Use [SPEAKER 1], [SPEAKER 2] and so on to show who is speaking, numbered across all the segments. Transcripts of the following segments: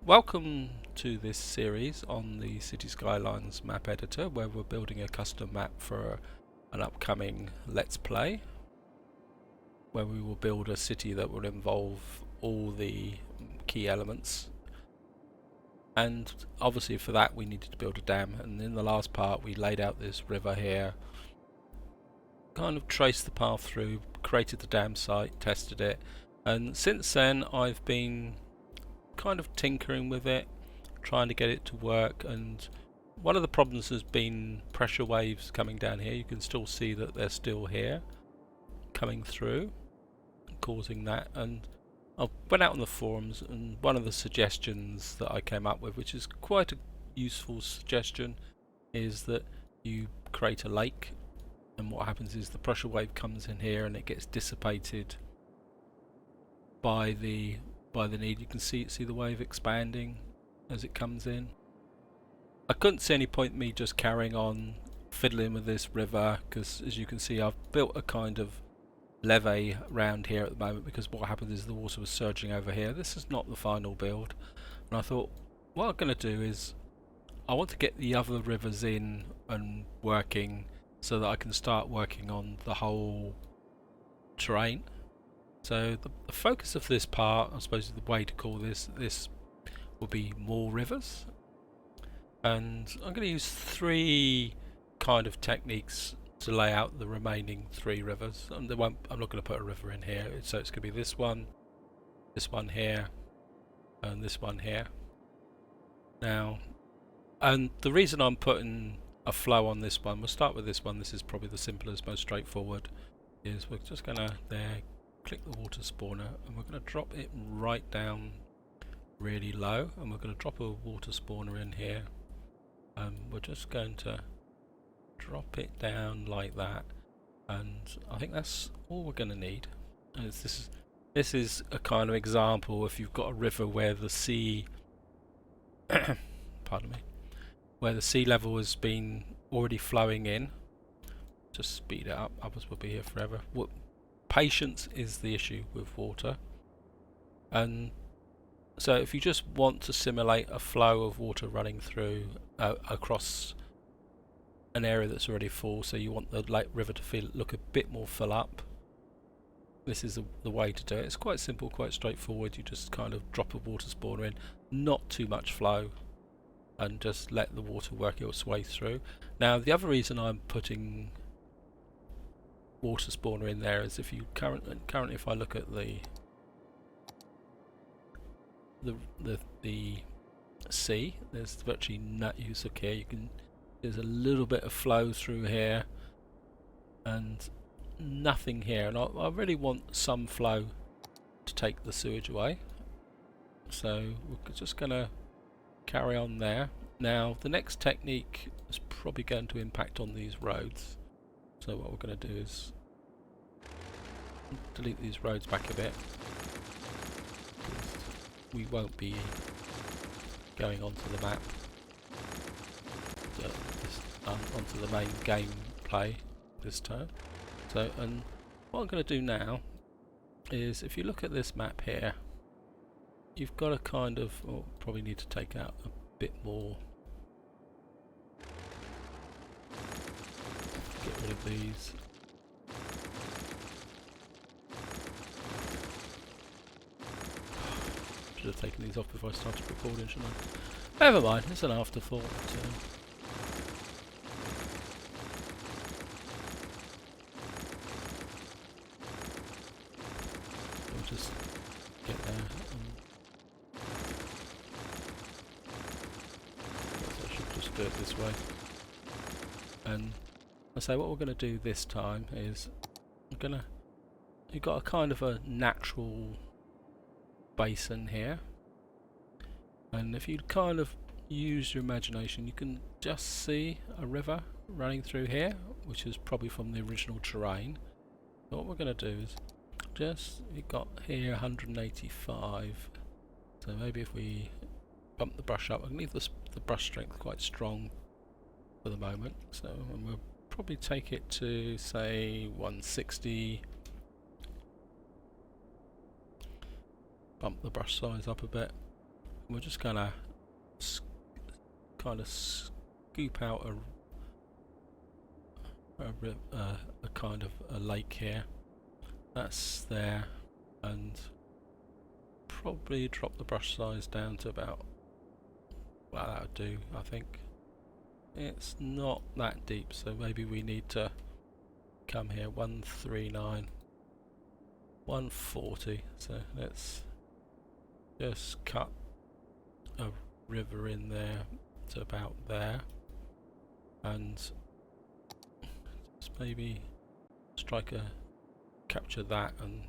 [SPEAKER 1] Welcome to this series on the Cities Skylines Map Editor, where we're building a custom map for an upcoming Let's Play, where we will build a city that will involve all the key elements. And obviously for that we needed to build a dam, and in the last part we laid out this river here, kind of traced the path through, created the dam site, tested it, and since then I've been kind of tinkering with it, trying to get it to work, and one of the problems has been pressure waves coming down here. You can still see that they're still here coming through, causing that. And I went out on the forums, and one of the suggestions that I came up with, which is quite a useful suggestion, is that you create a lake, and what happens is the pressure wave comes in here and it gets dissipated by the need. You can see the wave expanding as it comes in. I couldn't see any point in me just carrying on fiddling with this river, because as you can see I've built a kind of levee around here at the moment, because what happens is the water was surging over here. This is not the final build, and I thought what I'm going to do is I want to get the other rivers in and working so that I can start working on the whole terrain. So the focus of this part, I suppose the way to call this will be more rivers, and I'm going to use three kind of techniques to lay out the remaining three rivers. I'm not going to put a river in here, so it's going to be this one here, and this one here. Now, and the reason I'm putting a flow on this one, we'll start with this one. This is probably the simplest, most straightforward. Is we're just going to click the water spawner, and we're going to drop it right down really low, and we're going to drop a water spawner in here, and we're just going to drop it down like that, and I think that's all we're going to need. And this is a kind of example if you've got a river where the sea pardon me, where the sea level has been already flowing in. Just speed it up, others will be here forever. Patience is the issue with water, and so if you just want to simulate a flow of water running through across an area that's already full, so you want the river to look a bit more full up, this is the way to do it. It's quite simple, quite straightforward. You just kind of drop a water spawner in, not too much flow, and just let the water work its way through. Now the other reason I'm putting water spawner in there is if you currently if I look at the sea, there's virtually no use of care. There's a little bit of flow through here and nothing here, and I really want some flow to take the sewage away, so we're just gonna carry on there. Now the next technique is probably going to impact on these roads, so what we're going to do is delete these roads back a bit. We won't be going onto the map, onto the main gameplay this turn. So, and what I'm going to do now is, if you look at this map here, you've got a kind of, probably need to take out a bit more. Get rid of these. Should have taken these off before I started recording, shouldn't I? Never mind, it's an afterthought. We'll just get there. I should just do it this way. And I say what we're going to do this time is you've got a kind of a natural basin here, and if you kind of use your imagination, you can just see a river running through here, which is probably from the original terrain. So what we're going to do is you've got here 185, so maybe if we bump the brush up, I can leave the brush strength quite strong for the moment, so we'll probably take it to say 160. Bump the brush size up a bit. We're just gonna kind of scoop out a kind of a lake here. That's there, and probably drop the brush size down to about, well, that'll do, I think. It's not that deep, so maybe we need to come here 139, 140. So let's just cut a river in there to about there, and just maybe capture that and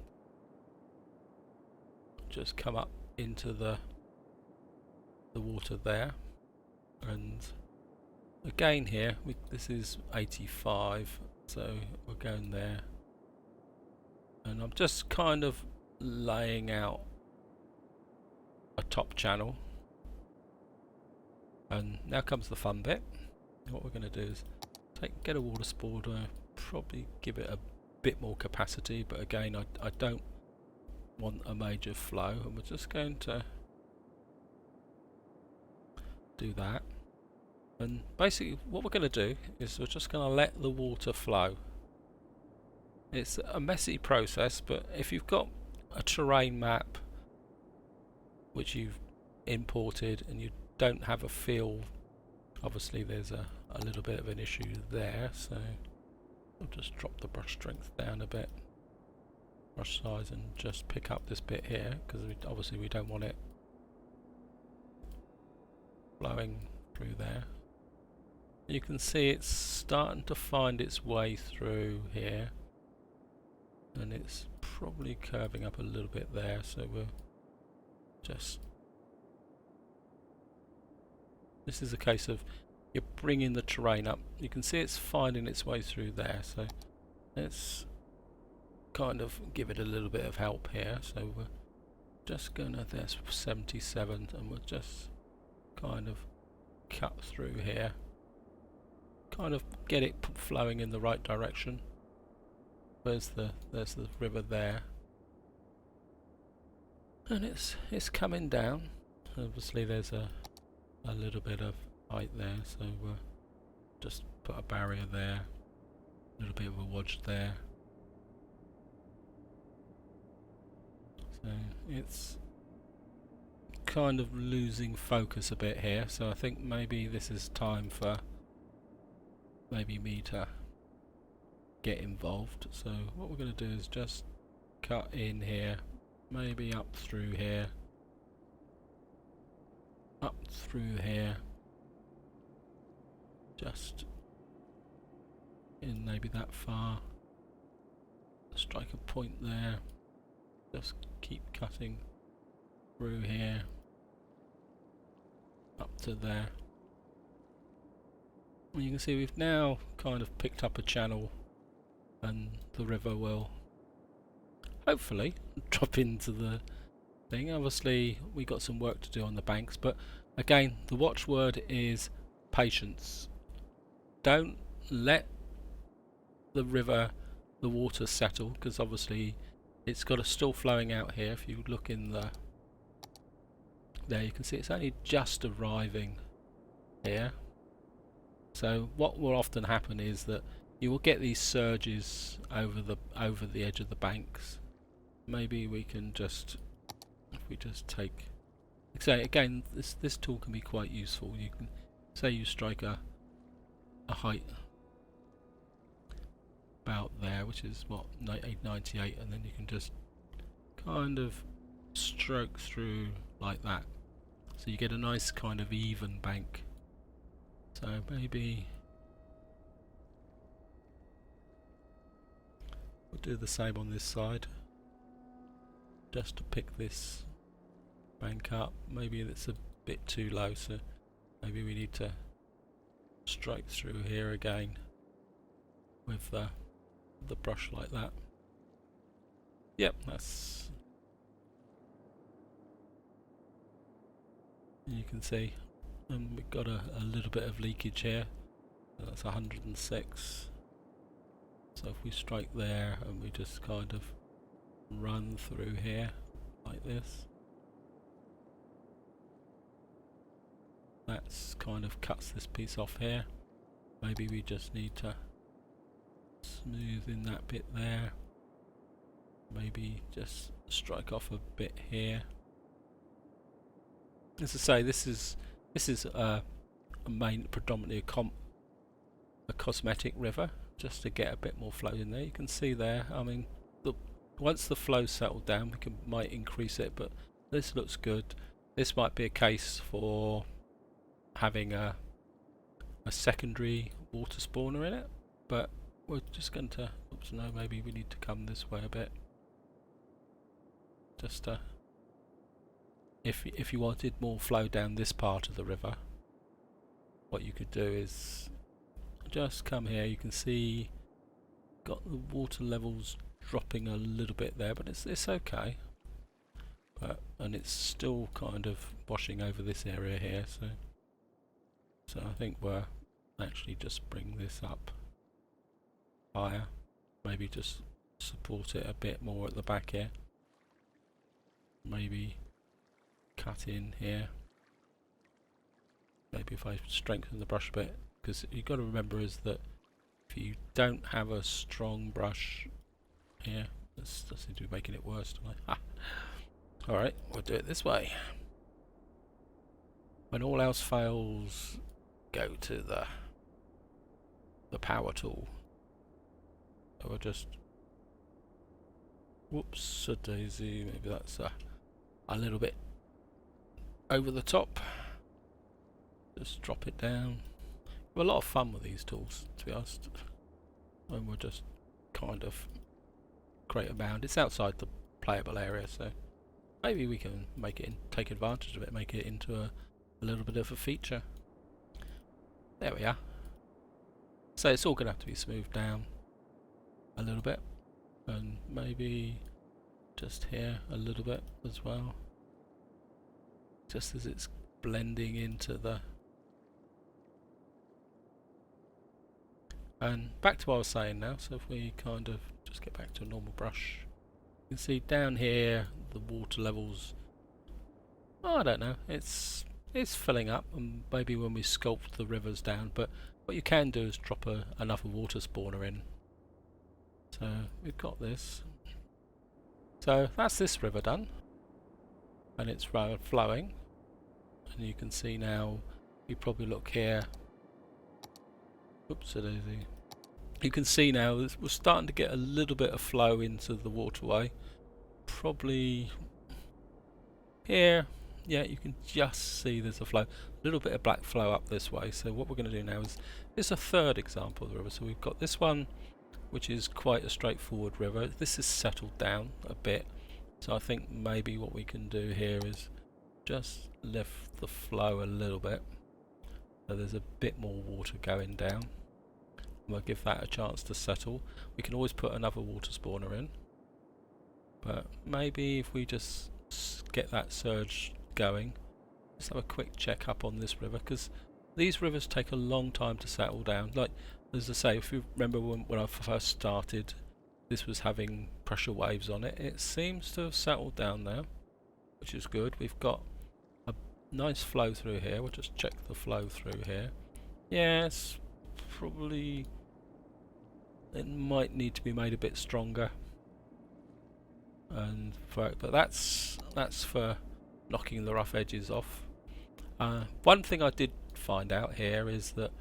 [SPEAKER 1] just come up into the water there. And again here, this is 85, so we're going there, and I'm just kind of laying out a top channel. And now comes the fun bit. What we're going to do is get a water spoiler, probably give it a bit more capacity, but again I don't want a major flow, and we're just going to do that. And basically what we're going to do is we're just going to let the water flow. It's a messy process, but if you've got a terrain map which you've imported and you don't have a feel, obviously there's a little bit of an issue there, so I'll just drop the brush strength down a bit, brush size, and just pick up this bit here, because obviously we don't want it flowing through there. You can see it's starting to find its way through here, and it's probably curving up a little bit there, so we'll just, this is a case of you're bringing the terrain up. You can see it's finding its way through there, so let's kind of give it a little bit of help here. So we're just gonna, there's 77, and we'll just kind of cut through here, kind of get it flowing in the right direction. There's the river there, and it's coming down. Obviously there's a little bit of height there, so we'll just put a barrier there, a little bit of a wodge there. So it's kind of losing focus a bit here, so I think maybe this is time for maybe me to get involved. So what we're going to do is just cut in here, maybe up through here, up through here, just in maybe that far, strike a point there, just keep cutting through here, up to there. And you can see we've now kind of picked up a channel, and the river will hopefully drop into the thing. Obviously we got some work to do on the banks, but again the watchword is patience. Don't let the river, the water settle, because obviously it's got a still flowing out here. If you look in there, you can see it's only just arriving here. So what will often happen is that you will get these surges over the edge of the banks. Maybe we can just, if we just take, say again, this tool can be quite useful. You can say you strike a height about there, which is what, 898, and then you can just kind of stroke through like that, so you get a nice kind of even bank. So maybe we'll do the same on this side, just to pick this bank up. Maybe it's a bit too low, so maybe we need to strike through here again with the brush like that. Yep, that's, you can see, and we've got a little bit of leakage here. So that's 106. So if we strike there and we just kind of run through here like this, That's kind of cuts this piece off here. Maybe we just need to smooth in that bit there. Maybe just strike off a bit here. As I say, this is a predominantly a cosmetic river, just to get a bit more flow in there. You can see there, I mean, once the flow settled down, we might increase it, but this looks good. This might be a case for having a secondary water spawner in it, but we're just going to, oops, no, maybe we need to come this way a bit. Just if you wanted more flow down this part of the river, what you could do is just come here. You can see got the water levels dropping a little bit there, but it's okay. And it's still kind of washing over this area here, so I think we're actually just bring this up higher. Maybe just support it a bit more at the back here. Maybe cut in here. Maybe if I strengthen the brush a bit, because you've got to remember is that if you don't have a strong brush here, this does seem to be making it worse tonight. Alright, we'll do it this way. When all else fails, go to the power tool. So we'll just, whoops, a daisy, maybe that's a little bit over the top. Just drop it down. We have a lot of fun with these tools, to be honest. And we'll just kind of create a bound. It's outside the playable area, so maybe we can make it take advantage of it, make it into a little bit of a feature. There we are. So it's all going to have to be smoothed down a little bit, and maybe just here a little bit as well, just as it's blending into the. And back to what I was saying now, so if we kind of just get back to a normal brush, you can see down here the water levels, oh, I don't know, it's filling up, and maybe when we sculpt the rivers down, but what you can do is drop another water spawner in. So we've got this. So that's this river done, and it's flowing, and you can see now, you probably look here, oops, you can see now we're starting to get a little bit of flow into the waterway. Probably here, yeah, you can just see there's a flow, a little bit of black flow up this way. So what we're going to do now is, it's a third example of the river. So we've got this one, which is quite a straightforward river. This is settled down a bit, so I think maybe what we can do here is just lift the flow a little bit, so there's a bit more water going down. We'll give that a chance to settle. We can always put another water spawner in, but maybe if we just get that surge going, let's have a quick check up on this river, because these rivers take a long time to settle down. Like, as I say, if you remember when I first started, this was having pressure waves on it. It seems to have settled down now, which is good. We've got a nice flow through here. We'll just check the flow through here. Yes, probably it might need to be made a bit stronger, and but that's for knocking the rough edges off. One thing I did find out here is that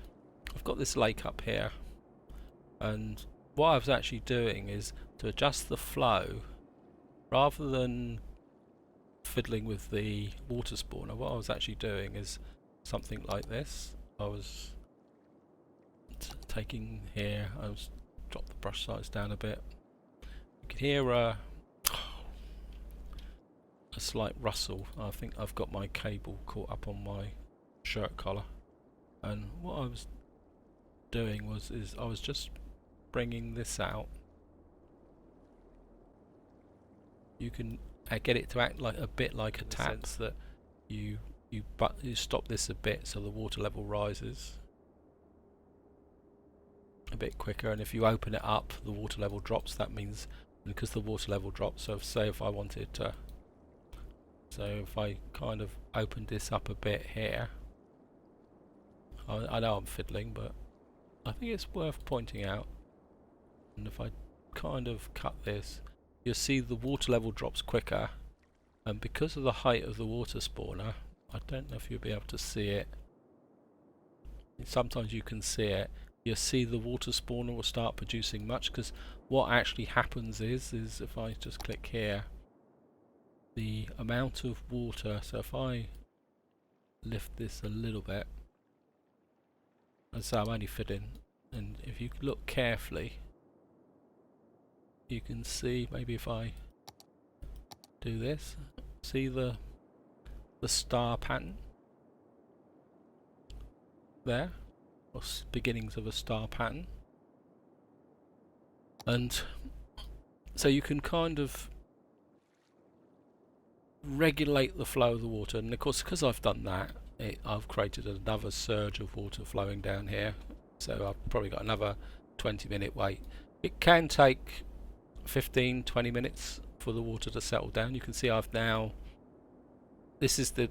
[SPEAKER 1] I've got this lake up here, and what I was actually doing is to adjust the flow, rather than fiddling with the water spawner. What I was actually doing is something like this. I was taking here, I was drop the brush size down a bit. You can hear a slight rustle. I think I've got my cable caught up on my shirt collar, and what I was doing was I was just bringing this out. You can get it to act like a bit like a tap, that you stop this a bit so the water level rises a bit quicker, and if you open it up the water level drops. That means because the water level drops, so say if I wanted to, so if I kind of opened this up a bit here, I know I'm fiddling, but I think it's worth pointing out. And if I kind of cut this, you'll see the water level drops quicker, and because of the height of the water spawner, I don't know if you'll be able to see it. Sometimes you can see it. You'll see the water spawner will start producing much, because what actually happens is if I just click here, the amount of water, so if I lift this a little bit, and so I'm only fiddling, and if you look carefully, you can see, maybe if I do this, see the star pattern there, or beginnings of a star pattern, and so you can kind of regulate the flow of the water. And of course, because I've done that, I've created another surge of water flowing down here, so I've probably got another 20-minute wait. It can take 15-20 minutes for the water to settle down. You can see I've now, this is the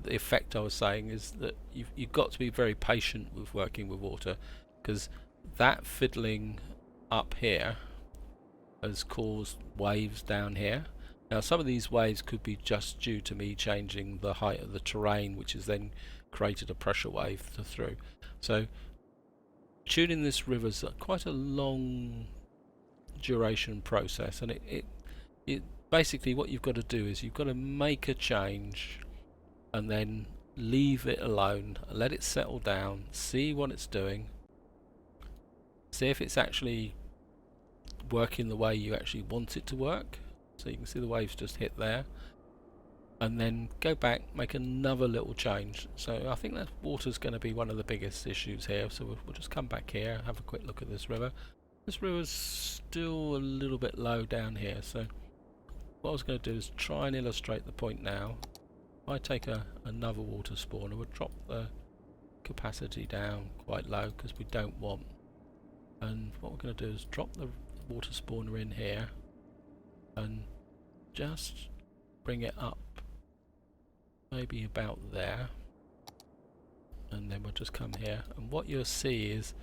[SPEAKER 1] effect I was saying, is that you've got to be very patient with working with water, because that fiddling up here has caused waves down here. Now some of these waves could be just due to me changing the height of the terrain, which has then created a pressure wave through. So tuning this river is quite a long duration process, and it basically, what you've got to do is you've got to make a change and then leave it alone, let it settle down, see what it's doing, see if it's actually working the way you actually want it to work. So you can see the waves just hit there, and then go back, make another little change. So I think that water's going to be one of the biggest issues here, so we'll just come back here, have a quick look at this river. This river's still a little bit low down here, so what I was going to do is try and illustrate the point now. If I take another water spawner, we'll drop the capacity down quite low because we don't want, and what we're going to do is drop the water spawner in here and just bring it up maybe about there, and then we'll just come here, and what you'll see is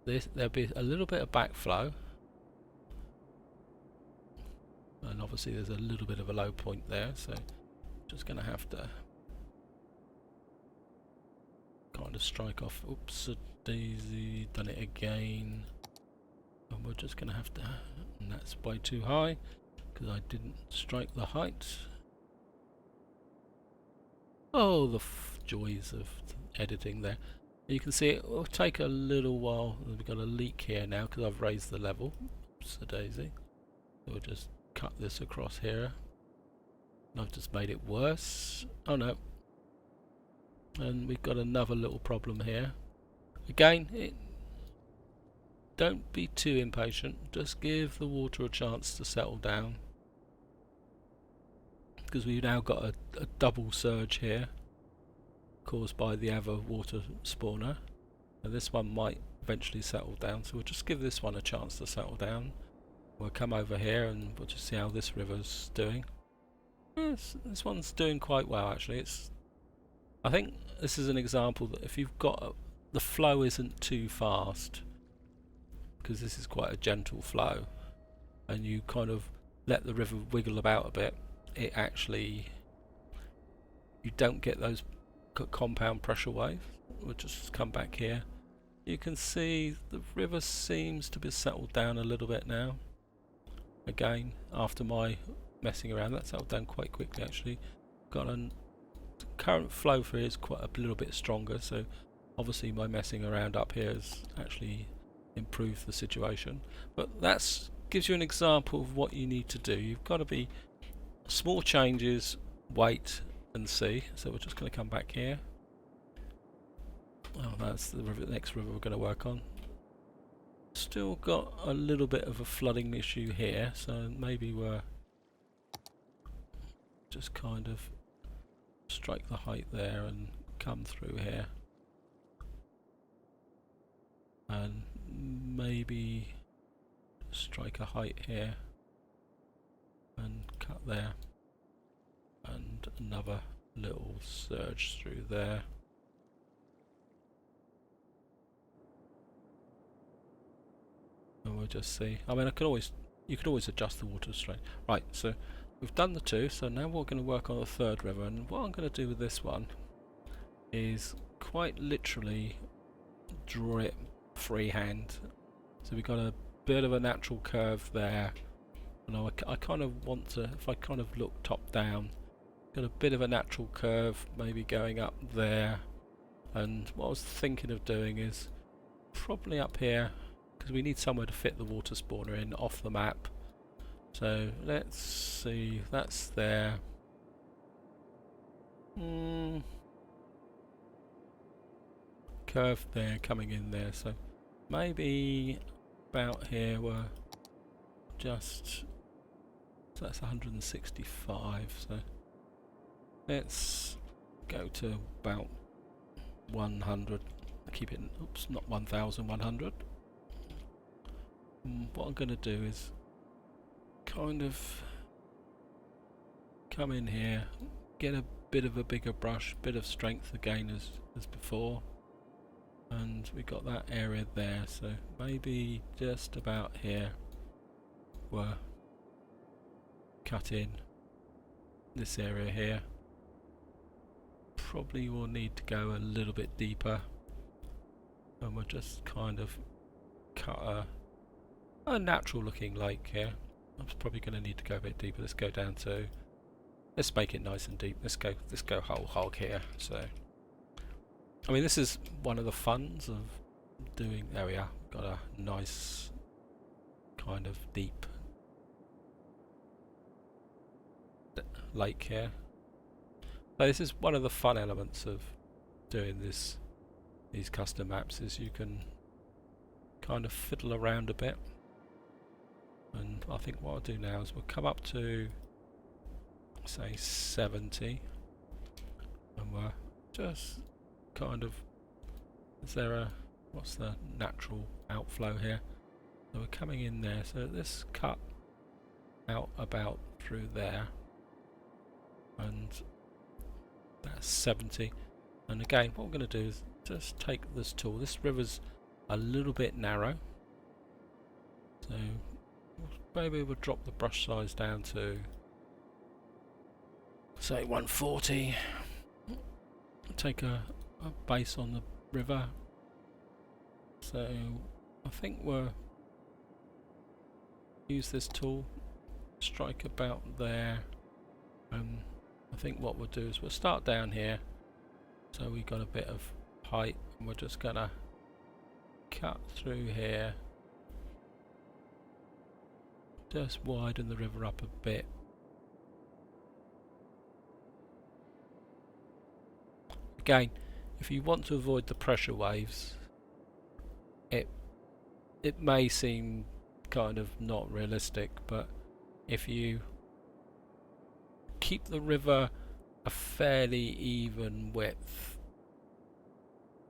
[SPEAKER 1] there'll be a little bit of backflow, and obviously there's a little bit of a low point there, so just going to have to kind of strike off. Oops, a daisy, done it again, and we're just going to have to, and that's way too high because I didn't strike the height. Oh, the joys of editing there. You can see it will take a little while. We've got a leak here now because I've raised the level. Oops, a daisy. So we'll just cut this across here. And I've just made it worse. Oh no. And we've got another little problem here. Again, don't be too impatient. Just give the water a chance to settle down, because we've now got a double surge here caused by the other water spawner, and this one might eventually settle down, so we'll just give this one a chance to settle down. We'll come over here and we'll just see how this river's doing. Yes, this one's doing quite well actually. I think this is an example that if you've got the flow isn't too fast, because this is quite a gentle flow, and you kind of let the river wiggle about a bit, it actually, you don't get those compound pressure waves. We'll just come back here. You can see the river seems to be settled down a little bit now. Again, after my messing around, that settled down quite quickly actually. Got a current flow for here is quite a little bit stronger, so obviously my messing around up here has actually improved the situation. But that gives you an example of what you need to do. You've got to be small changes, wait and see. So we're just going to come back here. Oh, that's the next river we're going to work on. Still got a little bit of a flooding issue here, so maybe we're just kind of strike the height there and come through here, and maybe strike a height here and cut there, and another little surge through there, we'll just see. I mean, you could always adjust the water strain. Right, so we've done the two, so now we're going to work on the third river, and what I'm going to do with this one is quite literally draw it freehand. So we've got a bit of a natural curve there, and I kind of want to, if I kind of look top down, got a bit of a natural curve maybe going up there, and what I was thinking of doing is probably up here, because we need somewhere to fit the water spawner in off the map. So let's see, that's there. Curve there coming in there, so maybe about here we're just, so that's 165, so let's go to about 100, keep it, oops, not 1100. What I'm going to do is kind of come in here, get a bit of a bigger brush, bit of strength again as before, and we got that area there, so maybe just about here we're cut in this area here. Probably will need to go a little bit deeper, and we'll just kind of cut a natural looking lake here. I'm probably going to need to go a bit deeper. Let's go down to, let's make it nice and deep. Let's go whole hog here. So I mean, this is one of the funs of doing, there we are, got a nice kind of deep lake here. So this is one of the fun elements of doing these custom maps, is you can kind of fiddle around a bit. And I think what I'll do now is we'll come up to, say, 70, and we're just kind of, is there a, what's the natural outflow here? So we're coming in there, so this cut out about through there, and that's 70. And again, what I'm going to do is just take this tool. This river's a little bit narrow, so maybe we'll drop the brush size down to, say, 140. Take a base on the river. So I think we'll use this tool, strike about there. I think what we'll do is we'll start down here, so we got a bit of height, and we're just gonna cut through here, just widen the river up a bit. Again, if you want to avoid the pressure waves, it may seem kind of not realistic, but if you keep the river a fairly even width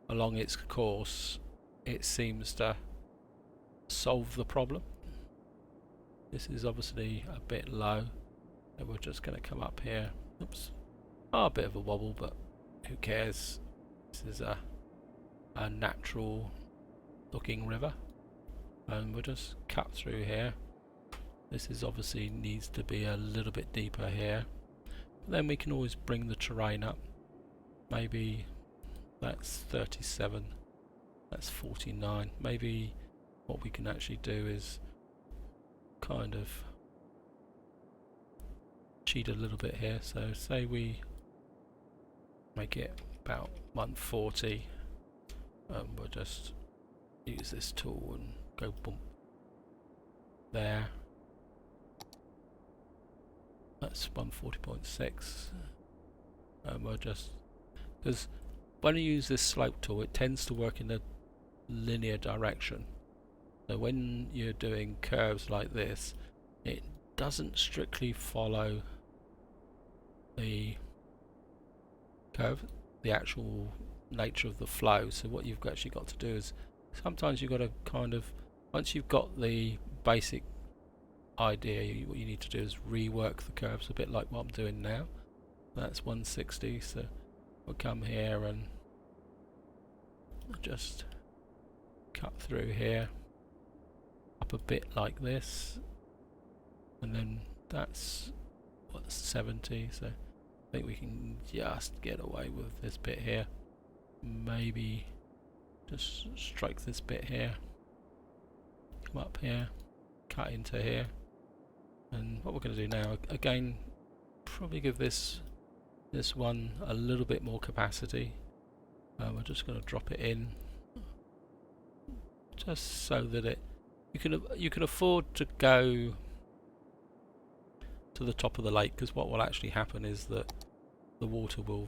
[SPEAKER 1] along its course, it seems to solve the problem. This is obviously a bit low, and we're just going to come up here. Oops, a bit of a wobble, but who cares? This is a natural looking river, and we'll just cut through here. This is obviously needs to be a little bit deeper here. But then we can always bring the terrain up. Maybe that's 37, that's 49. Maybe what we can actually do is kind of cheat a little bit here. So say we make it about 140, and we'll just use this tool and go bump there. That's 140.6, and we'll just, because when you use this slope tool, it tends to work in a linear direction. So when you're doing curves like this, it doesn't strictly follow the curve, the actual nature of the flow. So what you've actually got to do is, sometimes you've got to kind of, once you've got the basic idea, what you need to do is rework the curves a bit like what I'm doing now. That's 160, so we'll come here and just cut through here. up a bit like this, and then that's what's 70, so I think we can just get away with this bit here. Maybe just strike this bit here, come up here, cut into here, and what we're going to do now, again, probably give this one a little bit more capacity. We're just going to drop it in, just so that you can afford to go to the top of the lake, because what will actually happen is that the water will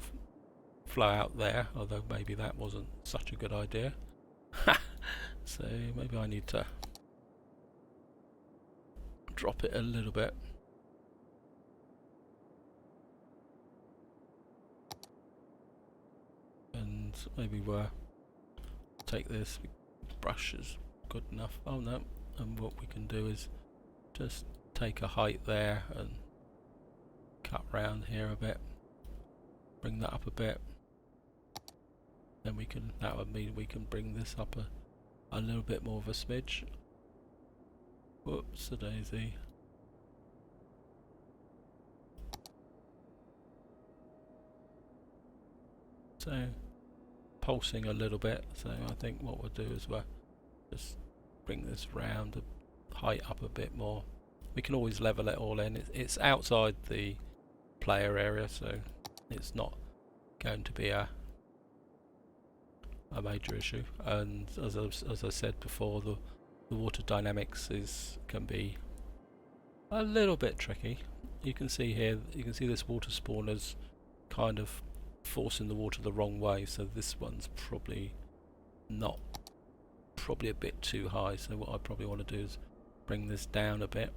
[SPEAKER 1] flow out there, although maybe that wasn't such a good idea. So maybe I need to drop it a little bit. And maybe we'll take this brush is good enough. Oh no, and what we can do is just take a height there and cut round here a bit, bring that up a bit, then that would mean we can bring this up a little bit more of a smidge. Whoops a daisy. So pulsing a little bit, so I think what we'll do is we'll just bring this round, the height up a bit more. We can always level it all in. It's outside the player area, so it's not going to be a major issue. And as I said before, the water dynamics can be a little bit tricky. You can see here, you can see this water spawner's kind of forcing the water the wrong way, so this one's probably a bit too high. So what I probably want to do is bring this down a bit,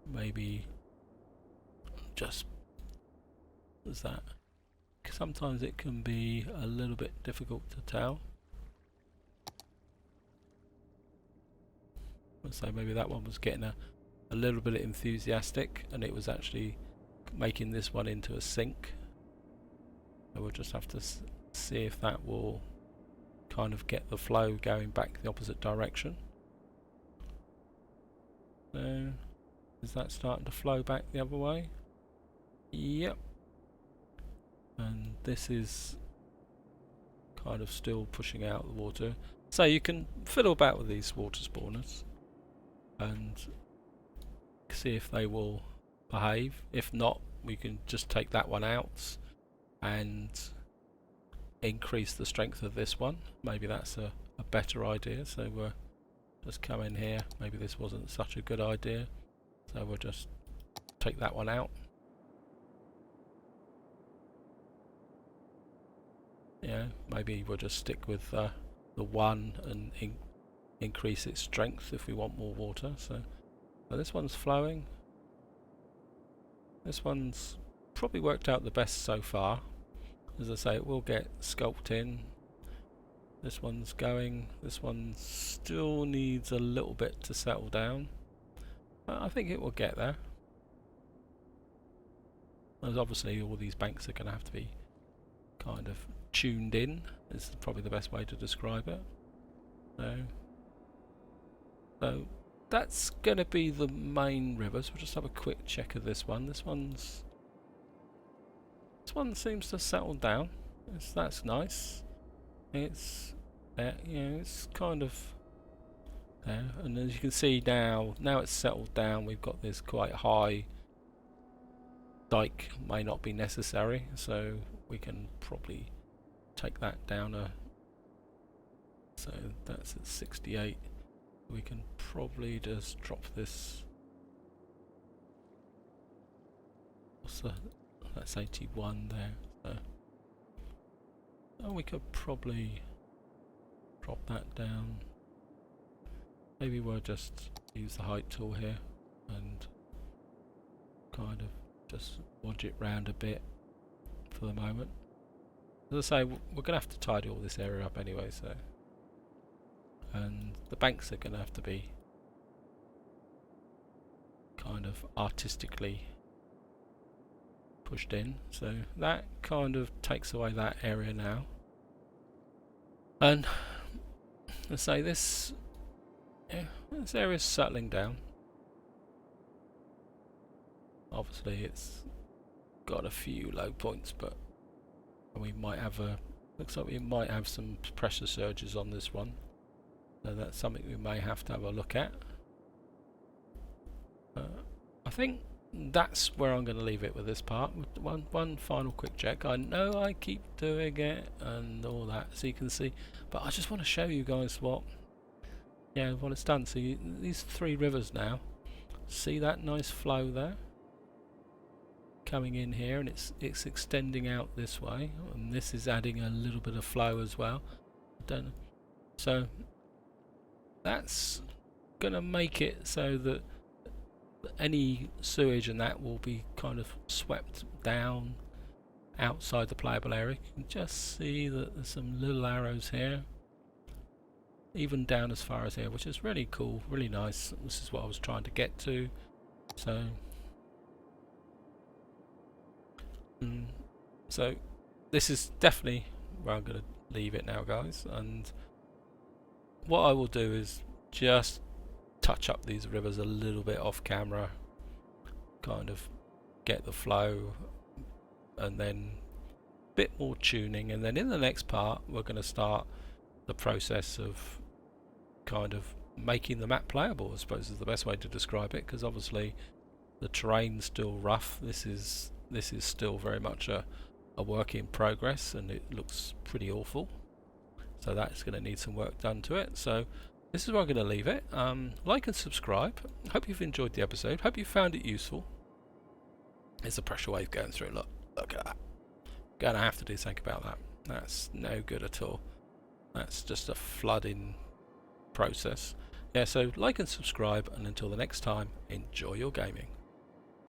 [SPEAKER 1] maybe just as that. Sometimes it can be a little bit difficult to tell. So maybe that one was getting a little bit enthusiastic, and it was actually making this one into a sink. So we'll just have to see if that will kind of get the flow going back the opposite direction. So is that starting to flow back the other way? Yep. And this is kind of still pushing out the water. So you can fiddle about with these water spawners and see if they will behave. If not, we can just take that one out and increase the strength of this one. Maybe that's a better idea. So we'll just come in here. Maybe this wasn't such a good idea, so we'll just take that one out. Yeah, maybe we'll just stick with the one and increase its strength if we want more water. So this one's flowing. This one's probably worked out the best so far. As I say, it will get sculpted in. This one's going. This one still needs a little bit to settle down, but I think it will get there. As obviously all these banks are going to have to be kind of tuned in, is probably the best way to describe it. So that's going to be the main rivers. We'll just have a quick check of this one. This one seems to settle down. That's nice. It's there, it's kind of there, and as you can see now it's settled down. We've got this quite high dike, may not be necessary, so we can probably take that down so that's at 68. We can probably just drop this. That's 81 there. So we could probably drop that down. Maybe we'll just use the height tool here and kind of just wodge it round a bit for the moment. As I say, we're going to have to tidy all this area up anyway, so, and the banks are going to have to be kind of artistically pushed in, so that kind of takes away that area now. And let's say this yeah, this area's settling down. Obviously it's got a few low points, but we might have looks like we might have some pressure surges on this one, so that's something we may have to have a look at. I think that's where I'm going to leave it with this part. One final quick check. I know I keep doing it and all that, so you can see, but I just want to show you guys what it's done. So these three rivers now, see that nice flow there coming in here, and it's extending out this way, and this is adding a little bit of flow as well. So that's gonna make it so that any sewage and that will be kind of swept down outside the playable area. You can just see that there's some little arrows here, even down as far as here, which is really cool, really nice. This is what I was trying to get to. So this is definitely where I'm going to leave it now, guys, and what I will do is just touch up these rivers a little bit off camera, kind of get the flow, and then a bit more tuning, and then in the next part we're going to start the process of kind of making the map playable, I suppose is the best way to describe it, because obviously the terrain's still rough. This is still very much a work in progress, and it looks pretty awful, so that's going to need some work done to it. So this is where I'm going to leave it. Like and subscribe. Hope you've enjoyed the episode. Hope you found it useful. There's a pressure wave going through. Look at that. Gonna have to do something about that. That's no good at all. That's just a flooding process. Yeah, so like and subscribe, and until the next time, enjoy your gaming.